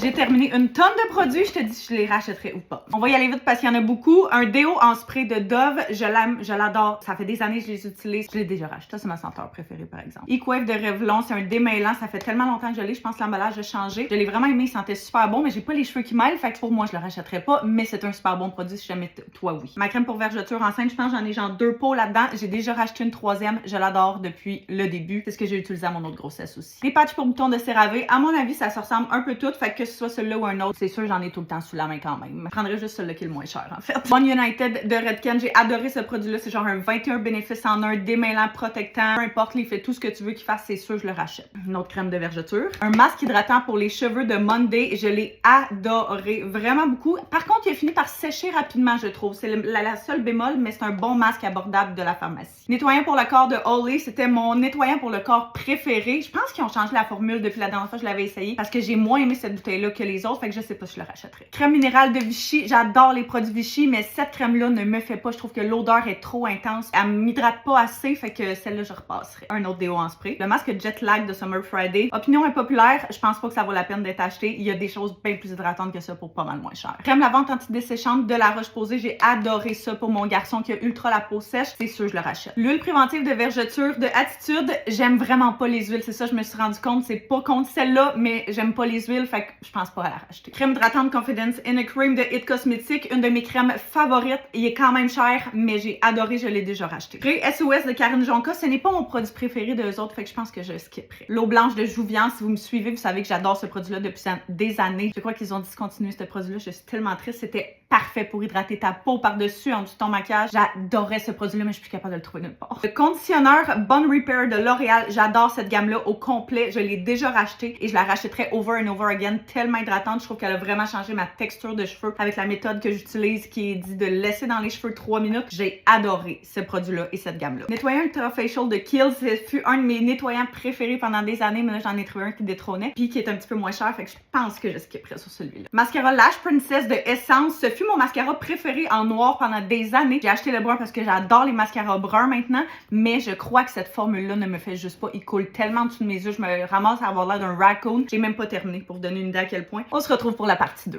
J'ai terminé une tonne de produits, je te dis je les rachèterais ou pas. On va y aller vite parce qu'il y en a beaucoup. Un déo en spray de Dove, je l'aime, je l'adore. Ça fait des années que je les utilise. Je l'ai déjà racheté, c'est ma senteur préférée par exemple. Equave de Revlon, c'est un démêlant, ça fait tellement longtemps que je l'ai, je pense que l'emballage a changé. Je l'ai vraiment aimé, il sentait super bon, mais j'ai pas les cheveux qui mêlent, fait que pour moi je le rachèterais pas, mais c'est un super bon produit si jamais toi oui. Ma crème pour vergeture enceinte, je pense j'en ai genre 2 pots là-dedans. J'ai déjà racheté une troisième, je l'adore depuis le début. C'est ce que j'ai utilisé à mon autre grossesse aussi. Les patchs pour boutons de CeraVe, à mon avis, ça se ressemble un peu toutes, fait que ce soit celui-là ou un autre, c'est sûr j'en ai tout le temps sous la main quand même. Je prendrais juste celui-là qui est le moins cher en fait. Bon United de Redken, j'ai adoré ce produit-là, c'est genre un 21 bénéfices en un, démêlant, protectant, peu importe, il fait tout ce que tu veux qu'il fasse, c'est sûr je le rachète. Une autre crème de vergeture. Un masque hydratant pour les cheveux de Monday, je l'ai adoré vraiment beaucoup. Par contre, il a fini par sécher rapidement, je trouve. C'est la seule bémol, mais c'est un bon masque abordable de la pharmacie. Nettoyant pour le corps de Olay, c'était mon nettoyant pour le corps préféré. Je pense qu'ils ont changé la formule depuis la dernière fois que je l'avais essayé parce que j'ai moins aimé cette bouteille-là que les autres, fait que je sais pas si je le rachèterais. Crème minérale de Vichy, j'adore les produits Vichy, mais cette crème-là ne me fait pas. Je trouve que l'odeur est trop intense. Elle m'hydrate pas assez, fait que celle-là, je repasserais. Un autre déo en spray. Le masque Jet Lag de Summer Friday. Opinion impopulaire, je pense pas que ça vaut la peine d'être acheté. Il y a des choses bien plus hydratantes que ça pour pas mal moins cher. Crème lavante antidesséchante de La Roche-Posay, j'ai adoré ça pour mon garçon qui a ultra la peau sèche. C'est sûr, je le rachète. L'huile préventive de vergeture de Attitude, j'aime vraiment pas les huiles. C'est ça, je me suis rendu compte. C'est pas contre celle-là, mais j'aime pas les huiles, fait que je pense pas à la racheter. Crème hydratante Confidence in a Cream de It Cosmetics, une de mes crèmes favorites. Il est quand même cher, mais j'ai adoré, je l'ai déjà racheté. Pré SOS de Karine Jonca, ce n'est pas mon produit préféré d'eux autres, fait que je pense que je skipperai. L'eau blanche de Jouvian, si vous me suivez, vous savez que j'adore ce produit-là depuis des années. Je crois qu'ils ont discontinué ce produit-là, je suis tellement triste. C'était parfait pour hydrater ta peau par-dessus, en dessous de ton maquillage. J'adorais ce produit-là, mais je suis plus capable de le trouver nulle part. Le conditionneur Bond Repair de L'Oréal, j'adore cette gamme-là au complet. Je l'ai déjà racheté et je la rachèterai over and over again, tellement hydratante. Je trouve qu'elle a vraiment changé ma texture de cheveux avec la méthode que j'utilise qui est dit de laisser dans les cheveux 3 minutes. J'ai adoré ce produit-là et cette gamme-là. Nettoyant Ultra Facial de Kiehl's, ce fut un de mes nettoyants préférés pendant des années, mais là j'en ai trouvé un qui détrônait puis qui est un petit peu moins cher, fait que je pense que je skipperai sur celui-là. Mascara Lash Princess de Essence, ce fut mon mascara préféré en noir pendant des années. J'ai acheté le brun parce que j'adore les mascaras bruns maintenant, mais je crois que cette formule-là ne me fait juste pas. Il coule tellement en dessous de mes yeux, je me ramasse à avoir l'air d'un raccoon. J'ai même pas terminé pour vous donner une idée à quel point. On se retrouve pour la partie 2.